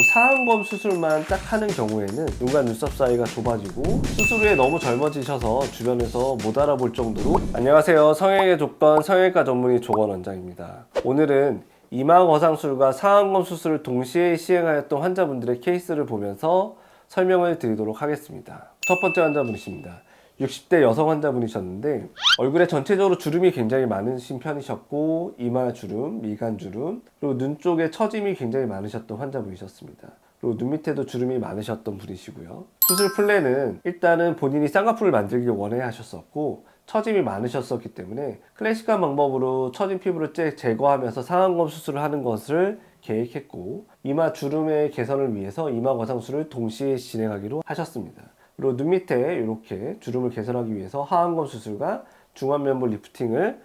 상안검 수술만 딱 하는 경우에는 눈과 눈썹 사이가 좁아지고 수술 후에 너무 젊어지셔서 주변에서 못 알아볼 정도로. 안녕하세요, 성형외과 조건 성형외과 전문의 조건 원장입니다. 오늘은 이마 거상술과 상안검 수술을 동시에 시행하였던 환자분들의 케이스를 보면서 설명을 드리도록 하겠습니다. 첫 번째 환자분이십니다. 60대 여성 환자분이셨는데 얼굴에 전체적으로 주름이 굉장히 많으신 편이셨고, 이마 주름, 미간 주름, 그리고 눈 쪽에 처짐이 굉장히 많으셨던 환자분이셨습니다. 그리고 눈 밑에도 주름이 많으셨던 분이시고요. 수술 플랜은 일단은 본인이 쌍꺼풀을 만들기 원해 하셨었고, 처짐이 많으셨었기 때문에 클래식한 방법으로 처진 피부를 제거하면서 상안검 수술을 하는 것을 계획했고, 이마 주름의 개선을 위해서 이마 거상술을 동시에 진행하기로 하셨습니다. 그리고 눈 밑에 이렇게 주름을 개선하기 위해서 하안검 수술과 중안면부 리프팅을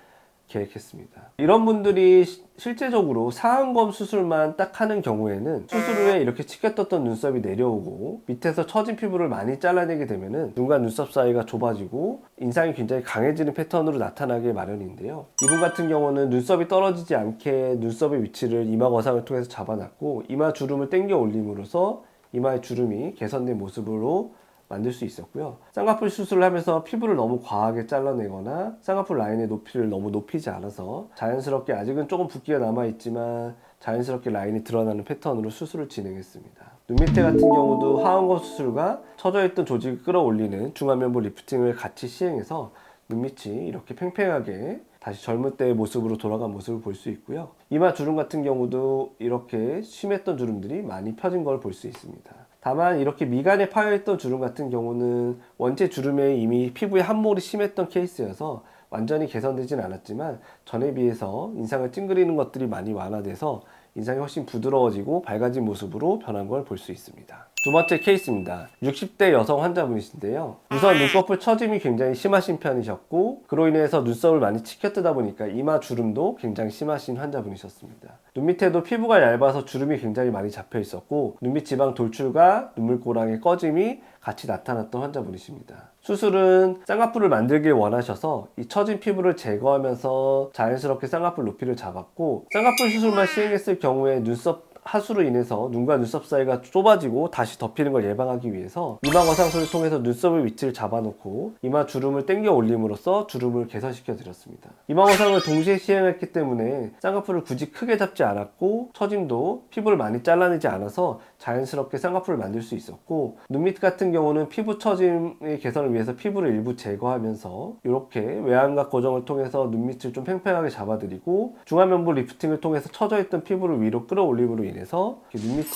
계획했습니다. 이런 분들이 실제적으로 상안검 수술만 딱 하는 경우에는 수술 후에 이렇게 치켜떴던 눈썹이 내려오고 밑에서 처진 피부를 많이 잘라내게 되면은 눈과 눈썹 사이가 좁아지고 인상이 굉장히 강해지는 패턴으로 나타나게 마련인데요. 이분 같은 경우는 눈썹이 떨어지지 않게 눈썹의 위치를 이마 거상을 통해서 잡아놨고, 이마 주름을 당겨 올림으로써 이마의 주름이 개선된 모습으로 만들 수 있었고요. 쌍꺼풀 수술을 하면서 피부를 너무 과하게 잘라내거나 쌍꺼풀 라인의 높이를 너무 높이지 않아서 자연스럽게, 아직은 조금 붓기가 남아있지만 자연스럽게 라인이 드러나는 패턴으로 수술을 진행했습니다. 눈 밑에 같은 경우도 하안검 수술과 처져있던 조직을 끌어올리는 중안면부 리프팅을 같이 시행해서 눈 밑이 이렇게 팽팽하게 다시 젊을 때의 모습으로 돌아간 모습을 볼 수 있고요. 이마 주름 같은 경우도 이렇게 심했던 주름들이 많이 펴진 걸 볼 수 있습니다. 다만 이렇게 미간에 파여있던 주름 같은 경우는 원체 주름에 이미 피부에 함몰이 심했던 케이스여서 완전히 개선되진 않았지만 전에 비해서 인상을 찡그리는 것들이 많이 완화돼서 인상이 훨씬 부드러워지고 밝아진 모습으로 변한 걸 볼 수 있습니다. 두 번째 케이스입니다. 60대 여성 환자분이신데요. 우선 눈꺼풀 처짐이 굉장히 심하신 편이셨고, 그로 인해서 눈썹을 많이 치켜뜨다 보니까 이마 주름도 굉장히 심하신 환자분이셨습니다. 눈 밑에도 피부가 얇아서 주름이 굉장히 많이 잡혀 있었고, 눈밑 지방 돌출과 눈물고랑의 꺼짐이 같이 나타났던 환자분이십니다. 수술은 쌍꺼풀을 만들길 원하셔서 이 처진 피부를 제거하면서 자연스럽게 쌍꺼풀 높이를 잡았고, 쌍꺼풀 수술만 시행했을 경우에 눈썹 하수로 인해서 눈과 눈썹 사이가 좁아지고 다시 덮이는 걸 예방하기 위해서 이마 거상술을 통해서 눈썹의 위치를 잡아놓고 이마 주름을 당겨 올림으로써 주름을 개선시켜 드렸습니다. 이마 거상을 동시에 시행했기 때문에 쌍꺼풀을 굳이 크게 잡지 않았고, 처짐도 피부를 많이 잘라내지 않아서 자연스럽게 쌍꺼풀을 만들 수 있었고, 눈밑 같은 경우는 피부 처짐의 개선을 위해서 피부를 일부 제거하면서 이렇게 외안각 고정을 통해서 눈밑을 좀 팽팽하게 잡아드리고, 중안면부 리프팅을 통해서 처져있던 피부를 위로 끌어올림으로 인해서 눈밑이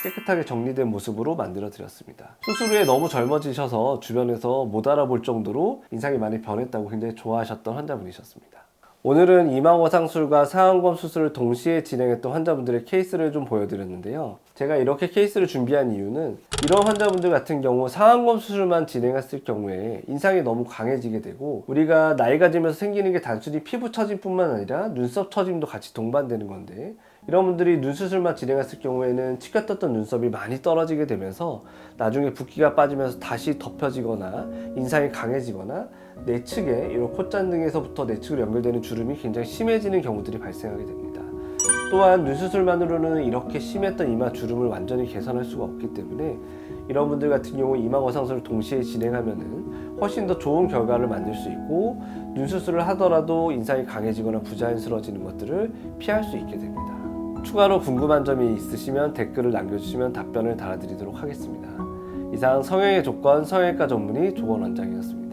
깨끗하게 정리된 모습으로 만들어 드렸습니다. 수술 후에 너무 젊어지셔서 주변에서 못 알아볼 정도로 인상이 많이 변했다고 굉장히 좋아하셨던 환자분이셨습니다. 오늘은 이마 거상술과 상안검 수술을 동시에 진행했던 환자분들의 케이스를 좀 보여드렸는데요. 제가 이렇게 케이스를 준비한 이유는 이런 환자분들 같은 경우 상안검 수술만 진행했을 경우에 인상이 너무 강해지게 되고, 우리가 나이가 들면서 생기는 게 단순히 피부 처짐뿐만 아니라 눈썹 처짐도 같이 동반되는 건데, 이런 분들이 눈 수술만 진행했을 경우에는 치켜떴던 눈썹이 많이 떨어지게 되면서 나중에 붓기가 빠지면서 다시 덮여지거나 인상이 강해지거나 내측에 이런 콧잔 등에서부터 내측으로 연결되는 주름이 굉장히 심해지는 경우들이 발생하게 됩니다. 또한 눈 수술만으로는 이렇게 심했던 이마 주름을 완전히 개선할 수가 없기 때문에 이런 분들 같은 경우 이마 거상술을 동시에 진행하면은 훨씬 더 좋은 결과를 만들 수 있고, 눈 수술을 하더라도 인상이 강해지거나 부자연스러워지는 것들을 피할 수 있게 됩니다. 추가로 궁금한 점이 있으시면 댓글을 남겨주시면 답변을 달아드리도록 하겠습니다. 이상 성형외과 조건 성형외과 전문의 조건 원장이었습니다.